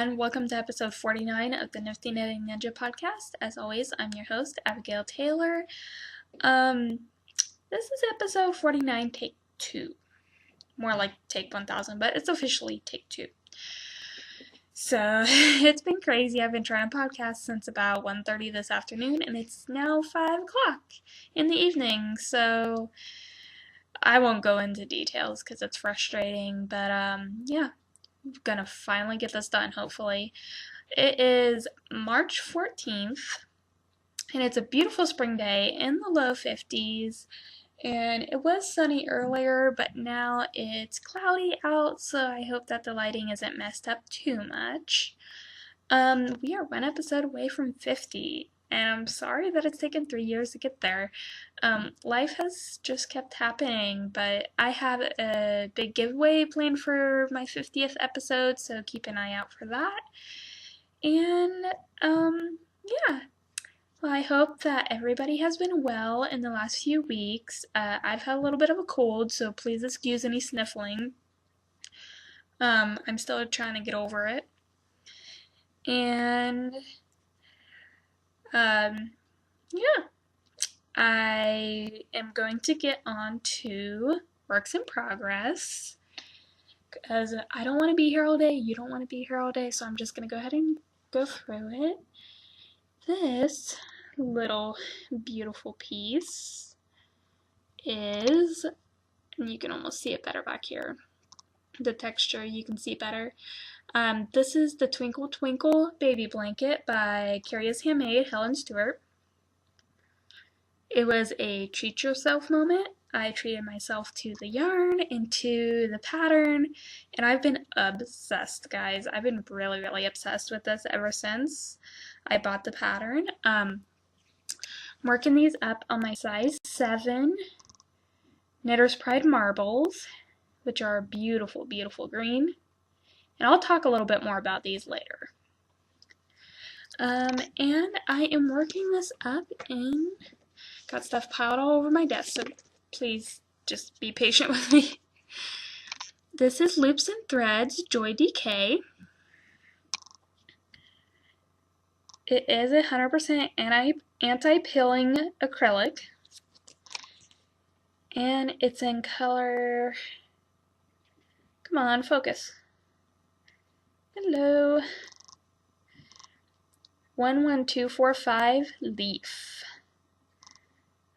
everyone. Welcome to episode 49 of the Knifty Knitting Ninja podcast. As always, I'm your host, Abigail Taylor. This is episode 49, take 2. More like take 1000, but it's officially take 2. So, it's been crazy. I've been trying podcasts since about 1:30 this afternoon, and it's now 5 o'clock in the evening. So, I won't go into details because it's frustrating, but yeah. I'm gonna finally get this done, hopefully. It is March 14th, and it's a beautiful spring day in the low 50s, and it was sunny earlier, but now it's cloudy out, so I hope that the lighting isn't messed up too much. We are one episode away from 50, and I'm sorry that it's taken 3 years to get there. Life has just kept happening, but I have a big giveaway planned for my 50th episode, so keep an eye out for that. And, yeah. Well, I hope that everybody has been well in the last few weeks. I've had a little bit of a cold, so please excuse any sniffling. I'm still trying to get over it. And, yeah. I am going to get on to works in progress, because I don't want to be here all day, you don't want to be here all day, so I'm just going to go ahead and go through it. This little beautiful piece is, and you can almost see it better back here, the texture you can see better. This is the Twinkle Twinkle Baby Blanket by Curious Handmade, Helen Stewart. It was a treat yourself moment. I treated myself to the yarn and to the pattern, and I've been obsessed, guys. I've been really, really obsessed with this ever since I bought the pattern. I'm working these up on my size 7 Knitter's Pride marbles, which are beautiful, beautiful green. And I'll talk a little bit more about these later. And I am working this up in... Got stuff piled all over my desk, so please just be patient with me. This is Loops and Threads Joy DK. It is 100% anti-pilling acrylic. And it's in color... Come on, focus. Hello. 11245 Leaf.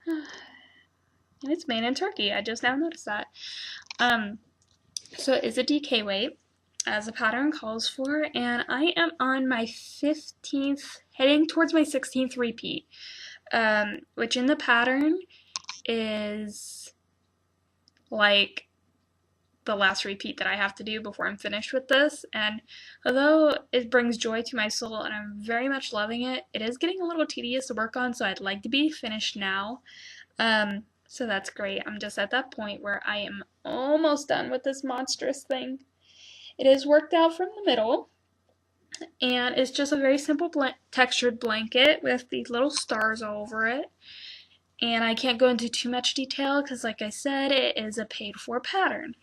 And it's made in Turkey. I just now noticed that. So it is a DK weight, as the pattern calls for, and I am on my 15th, heading towards my 16th repeat, which in the pattern is like the last repeat that I have to do before I'm finished with this. And although it brings joy to my soul and I'm very much loving it, it is getting a little tedious to work on, so I'd like to be finished now. So that's great. I'm just at that point where I am almost done with this monstrous thing. It is worked out from the middle, and it's just a very simple textured blanket with these little stars all over it. And I can't go into too much detail because, like I said, it is a paid-for pattern.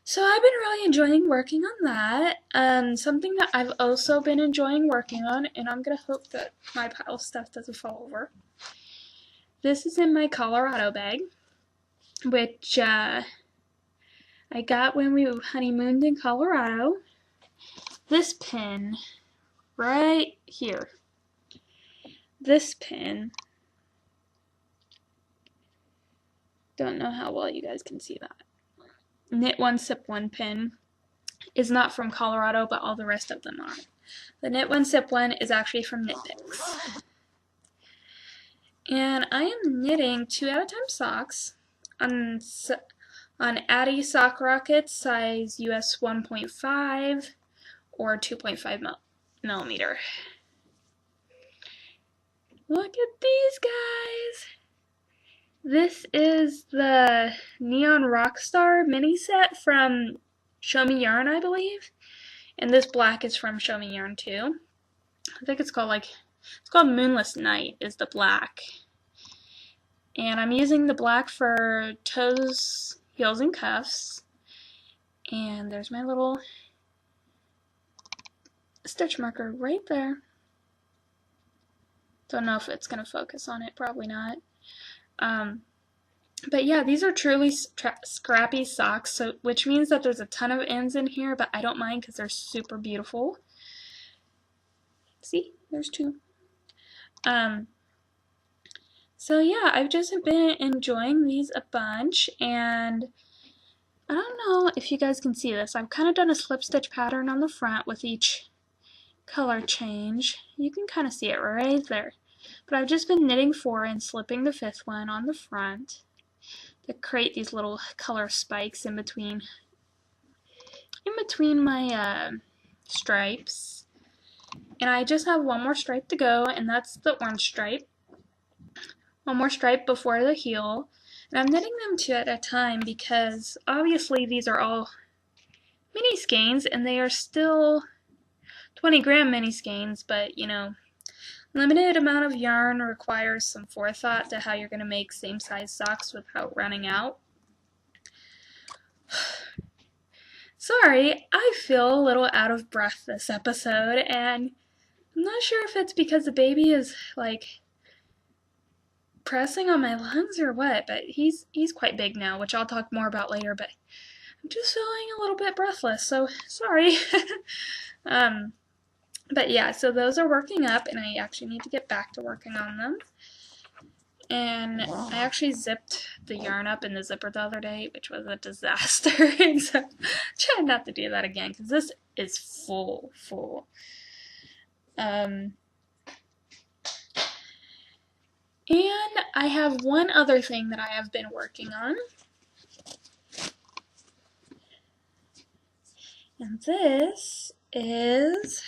So I've been really enjoying working on that. Something that I've also been enjoying working on, and I'm going to hope that my pile of stuff doesn't fall over. This is in my Colorado bag, which I got when we honeymooned in Colorado. This pin right here. This pin, don't know how well you guys can see that. Knit One Sip One pin is not from Colorado, but all the rest of them are. The Knit One Sip One is actually from Knit Picks. And I am knitting 2 at a time socks on Addy Sock Rockets size US 1.5 or 2.5 millimeter. Look at these guys! This is the Neon Rockstar mini set from Show Me Yarn, I believe. And this black is from Show Me Yarn too. I think it's called Moonless Night is the black. And I'm using the black for toes, heels, and cuffs. And there's my little stitch marker right there. Don't know if it's going to focus on it, probably not. But yeah, these are truly scrappy socks, so which means that there's a ton of ends in here, but I don't mind because they're super beautiful. See, there's two. So yeah, I've just been enjoying these a bunch, and I don't know if you guys can see this. I've kind of done a slip stitch pattern on the front with each color change. You can kind of see it right there. But I've just been knitting 4 and slipping the 5th one on the front to create these little color spikes in between my stripes. And I just have one more stripe to go, and that's the orange stripe. One more stripe before the heel. And I'm knitting them 2 at a time because obviously these are all mini skeins and they are still 20-gram mini skeins, but you know, limited amount of yarn requires some forethought to how you're going to make same size socks without running out. Sorry, I feel a little out of breath this episode, and I'm not sure if it's because the baby is like pressing on my lungs or what, but he's quite big now, which I'll talk more about later, but I'm just feeling a little bit breathless, so sorry. But yeah, so those are working up, and I actually need to get back to working on them. And I actually zipped the yarn up in the zipper the other day, which was a disaster. And so I'm trying not to do that again, because this is full. And I have one other thing that I have been working on. And this is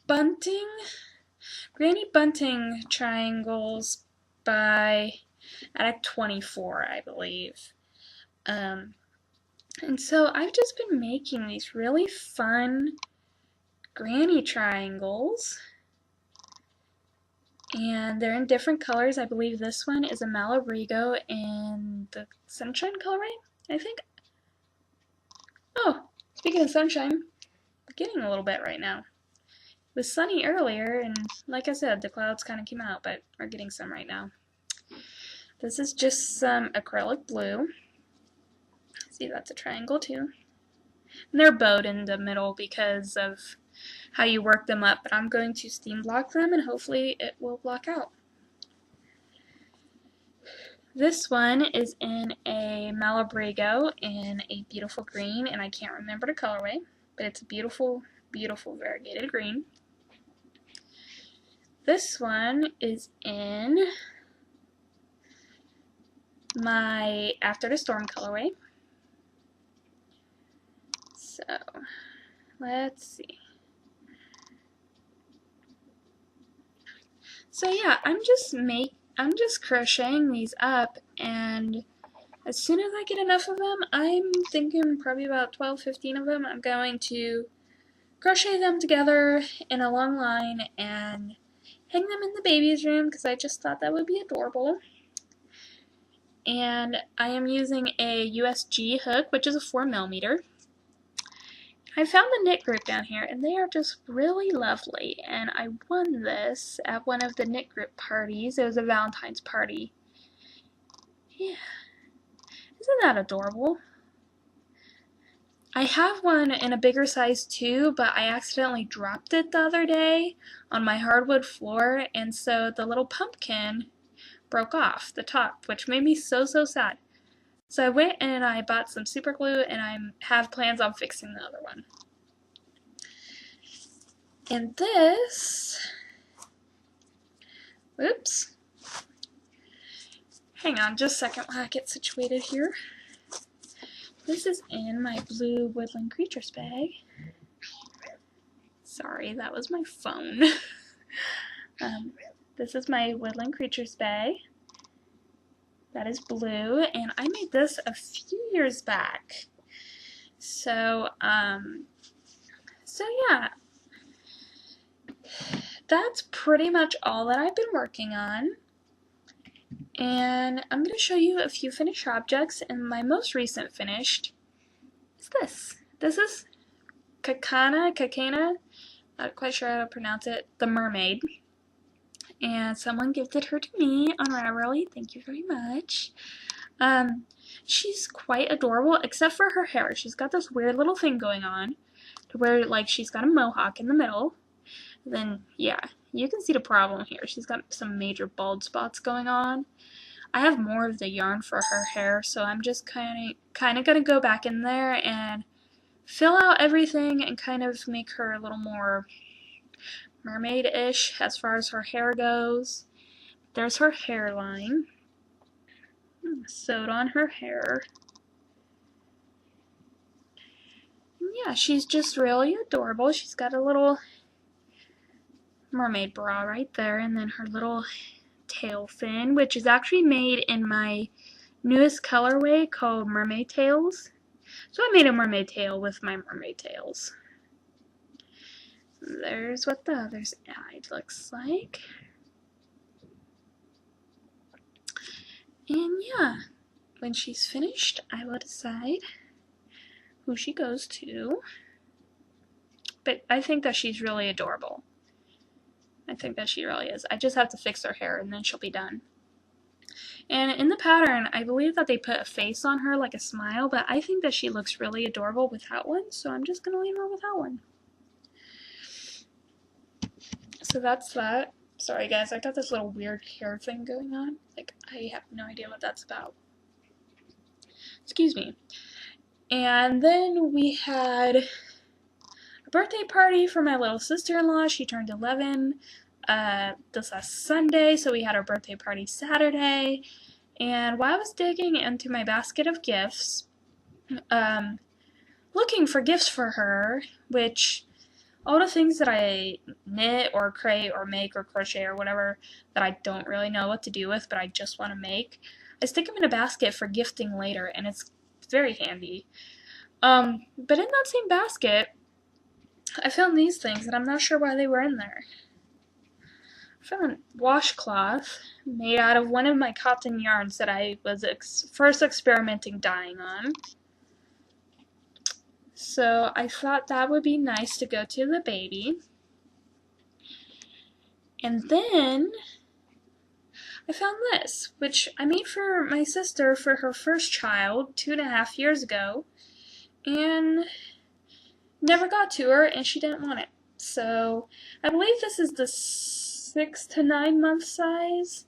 Granny Bunting triangles by Attic 24, I believe. And so I've just been making these really fun granny triangles. And they're in different colors. I believe this one is a Malabrigo in the Sunshine colorway, I think. Oh, speaking of sunshine, I'm getting a little bit right now. It was sunny earlier, and like I said, the clouds kind of came out, but we're getting some right now. This is just some acrylic blue. See, that's a triangle too. And they're bowed in the middle because of how you work them up, but I'm going to steam block them, and hopefully it will block out. This one is in a Malabrigo in a beautiful green, and I can't remember the colorway, but it's a beautiful, beautiful variegated green. This one is in my After the Storm colorway. So, let's see. So yeah, I'm just crocheting these up, and as soon as I get enough of them, I'm thinking probably about 12-15 of them, I'm going to crochet them together in a long line and hang them in the baby's room because I just thought that would be adorable. And I am using a USG hook, which is a 4mm. I found the knit group down here, and they are just really lovely, and I won this at one of the knit group parties. It was a Valentine's party. Yeah. Isn't that adorable? I have one in a bigger size too, but I accidentally dropped it the other day on my hardwood floor, and so the little pumpkin broke off the top, which made me so sad. So I went and I bought some super glue, and I have plans on fixing the other one. And this, oops, hang on just a second while I get situated here. This is in my blue Woodland Creatures bag. Sorry, that was my phone. This is my Woodland Creatures bag. That is blue, and I made this a few years back. So yeah. That's pretty much all that I've been working on. And I'm going to show you a few finished objects, and my most recent finished is this. This is Kakana Not quite sure how to pronounce it, the mermaid. And someone gifted her to me on Ramble. Thank you very much. She's quite adorable, except for her hair. She's got this weird little thing going on, to where, like, she's got a mohawk in the middle. Then, yeah, you can see the problem here. She's got some major bald spots going on. I have more of the yarn for her hair, so I'm just kind of gonna go back in there and fill out everything and kind of make her a little more mermaid-ish as far as her hair goes. There's her hairline sewed on her hair. And yeah, she's just really adorable. She's got a little mermaid bra right there, and then her little tail fin, which is actually made in my newest colorway called Mermaid Tails. So I made a mermaid tail with my mermaid tails. There's what the other side looks like. And yeah, when she's finished, I will decide who she goes to. But I think that she's really adorable. I think that she really is. I just have to fix her hair and then she'll be done. And in the pattern, I believe that they put a face on her, like a smile, but I think that she looks really adorable without one, so I'm just going to leave her without one. So that's that. Sorry guys, I got this little weird hair thing going on. Like, I have no idea what that's about. Excuse me. And then we had a birthday party for my little sister-in-law. She turned 11 this last Sunday, so we had our birthday party Saturday. And while I was digging into my basket of gifts, looking for gifts for her, which all the things that I knit or create or make or crochet or whatever that I don't really know what to do with, but I just want to make, I stick them in a basket for gifting later, and it's very handy. But in that same basket, I found these things, and I'm not sure why they were in there. I found washcloth made out of one of my cotton yarns that I was first experimenting dyeing on. So I thought that would be nice to go to the baby. And then I found this, which I made for my sister for her first child 2.5 years ago, and never got to her, and she didn't want it. So I believe this is the 6 to 9 month size.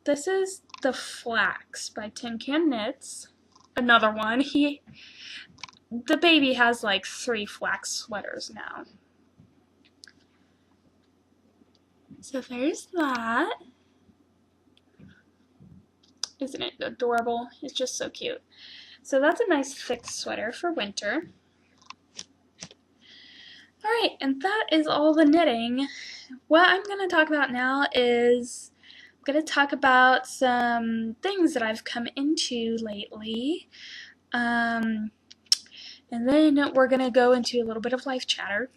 This is the Flax by Tin Can Knits. Another one. The baby has like 3 flax sweaters now. So there's that. Isn't it adorable? It's just so cute. So that's a nice thick sweater for winter. Alright, and that is all the knitting. What I'm going to talk about now is I'm going to talk about some things that I've come into lately. And then we're going to go into a little bit of life chatter.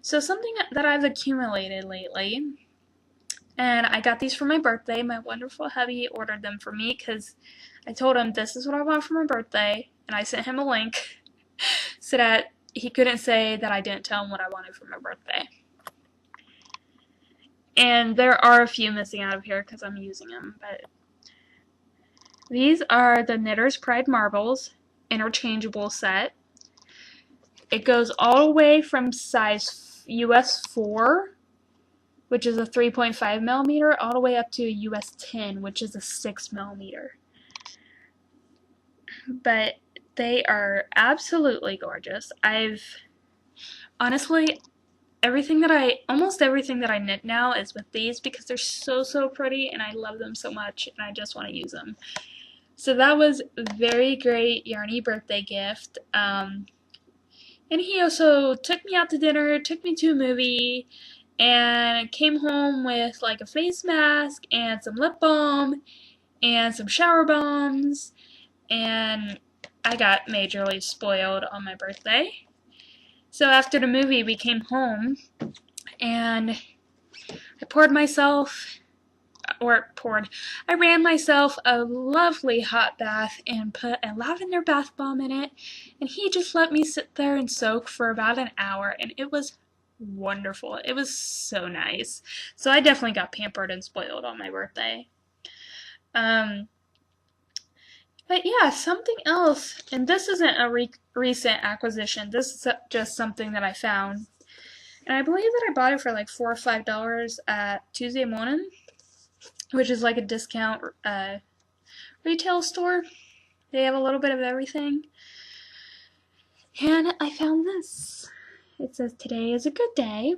So something that I've accumulated lately, and I got these for my birthday. My wonderful hubby ordered them for me because I told him this is what I want for my birthday, and I sent him a link so that he couldn't say that I didn't tell him what I wanted for my birthday. And there are a few missing out of here because I'm using them, but these are the Knitter's Pride Marbles interchangeable set. It goes all the way from size US 4, which is a 3.5 millimeter, all the way up to US 10, which is a 6 millimeter. But they are absolutely gorgeous. Honestly, almost everything that I knit now is with these because they're so pretty and I love them so much and I just want to use them. So that was a very great Yarny birthday gift. And he also took me out to dinner, took me to a movie, and came home with like a face mask and some lip balm and some shower bombs, and I got majorly spoiled on my birthday. So after the movie, we came home, and I poured myself I ran myself a lovely hot bath and put a lavender bath bomb in it, and he just let me sit there and soak for about an hour, and it was wonderful. It was so nice. So I definitely got pampered and spoiled on my birthday. But yeah, something else, and this isn't a recent acquisition. This is just something that I found. And I believe that I bought it for like $4 or $5 at Tuesday Morning, which is like a discount retail store. They have a little bit of everything. And I found this. It says, "Today is a good day."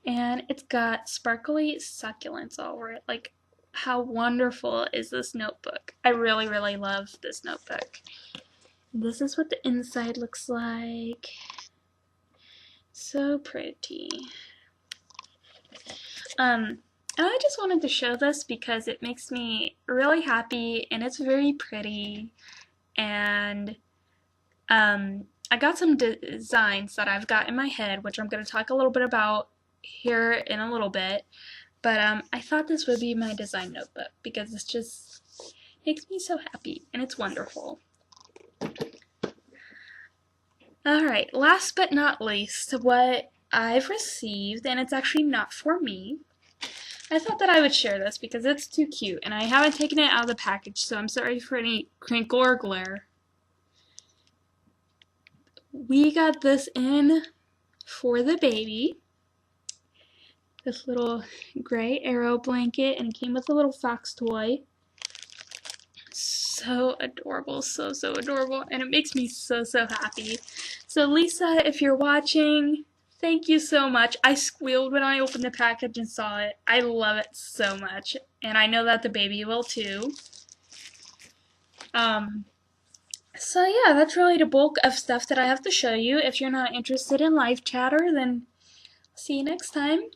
And it's got sparkly succulents all over it. Like, how wonderful is this notebook? I really, really love this notebook. This is what the inside looks like. So pretty. And I just wanted to show this because it makes me really happy and it's very pretty. And I got some designs that I've got in my head, which I'm going to talk a little bit about here in a little bit. But I thought this would be my design notebook because it just makes me so happy and it's wonderful. Alright, last but not least, what I've received, and it's actually not for me. I thought that I would share this because it's too cute, and I haven't taken it out of the package, so I'm sorry for any crinkle or glare. We got this in for the baby. This little gray arrow blanket, and it came with a little fox toy. So adorable, so adorable, and it makes me so happy. So Lisa, if you're watching, thank you so much. I squealed when I opened the package and saw it. I love it so much, and I know that the baby will too. So yeah, that's really the bulk of stuff that I have to show you. If you're not interested in live chatter, then see you next time.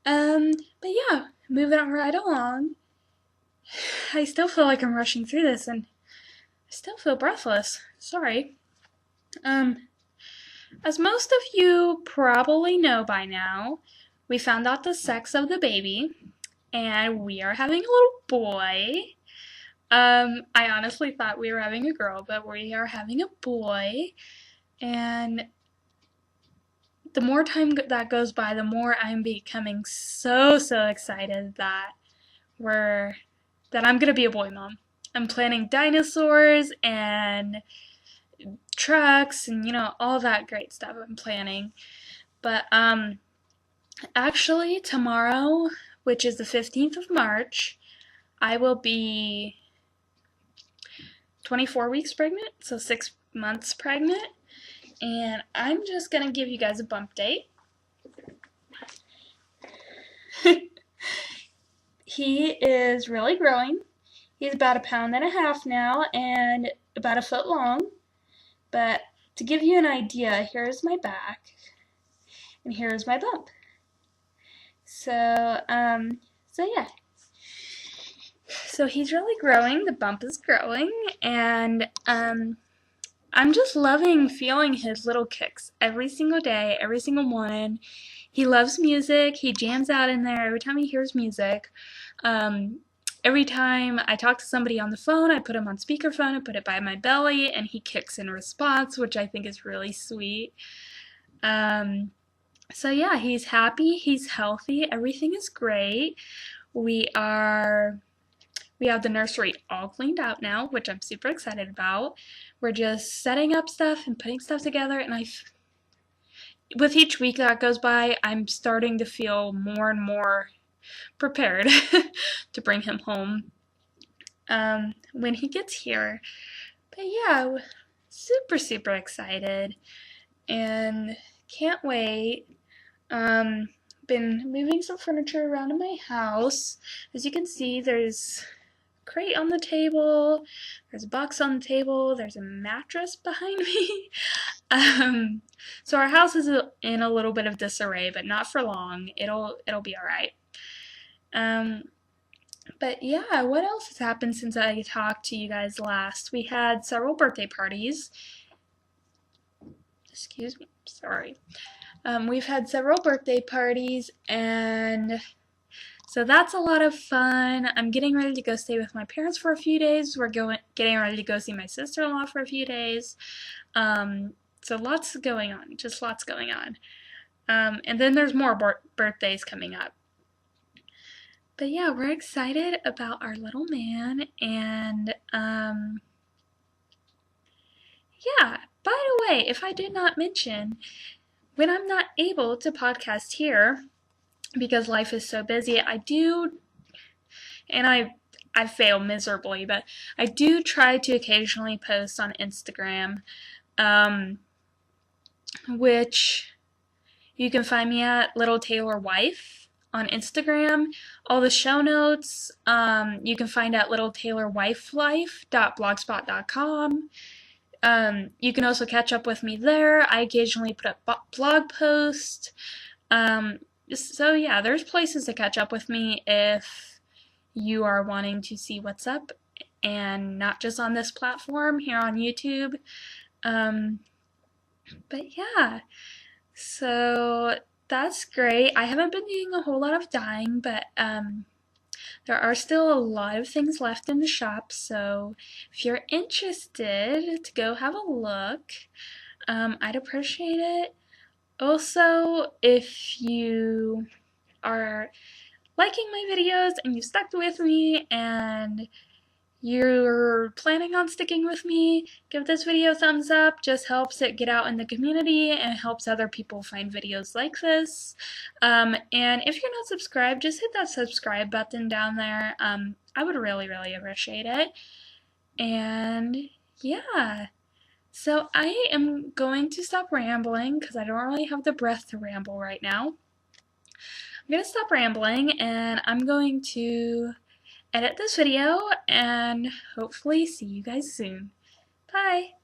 But yeah, moving on right along. I still feel like I'm rushing through this, and I still feel breathless. Sorry. As most of you probably know by now, we found out the sex of the baby, and we are having a little boy. I honestly thought we were having a girl, but we are having a boy, and the more time that goes by, the more I'm becoming so excited that I'm gonna be a boy mom. I'm planning dinosaurs and trucks and, you know, all that great stuff I'm planning. But actually tomorrow, which is the 15th of March, I will be 24 weeks pregnant, so 6 months pregnant, and I'm just gonna give you guys a bump date. He is really growing. He's about 1.5 pounds now and about 1 foot long. But to give you an idea, here's my back and here's my bump. So yeah. So he's really growing, the bump is growing, and I'm just loving feeling his little kicks every single day, every single morning. He loves music. He jams out in there every time he hears music. Every time I talk to somebody on the phone, I put him on speakerphone, I put it by my belly, and he kicks in response, which I think is really sweet. So yeah, he's happy, he's healthy, everything is great. We have the nursery all cleaned out now, which I'm super excited about. We're just setting up stuff and putting stuff together, and with each week that goes by, I'm starting to feel more and more prepared to bring him home when he gets here. But yeah, super excited and can't wait. Been moving some furniture around in my house. As you can see, there's a crate on the table, there's a box on the table, there's a mattress behind me. So our house is in a little bit of disarray, but not for long. It'll be alright. But yeah, what else has happened since I talked to you guys last? We had several birthday parties. Excuse me, sorry. We've had several birthday parties, and So that's a lot of fun. I'm getting ready to go stay with my parents for a few days. We're getting ready to go see my sister-in-law for a few days. So lots going on, just lots going on. And then there's more birthdays coming up. But yeah, we're excited about our little man, and yeah, by the way, if I did not mention, when I'm not able to podcast here because life is so busy, I do, and I fail miserably, but I do try to occasionally post on Instagram, which you can find me at Little Taylor Wife on Instagram. All the show notes you can find at littletaylorwifelife.blogspot.com. You can also catch up with me there. I occasionally put up blog posts. So yeah, there's places to catch up with me if you are wanting to see what's up, and not just on this platform here on YouTube. But yeah, so that's great. I haven't been doing a whole lot of dyeing, but there are still a lot of things left in the shop, so if you're interested to go have a look, I'd appreciate it. Also, if you are liking my videos and you stuck with me and you're planning on sticking with me, give this video a thumbs up. Just helps it get out in the community and helps other people find videos like this. And if you're not subscribed, just hit that subscribe button down there. I would really, really appreciate it. And yeah, so I am going to stop rambling because I don't really have the breath to ramble right now. I'm going to stop rambling, and I'm going to edit this video and hopefully see you guys soon. Bye!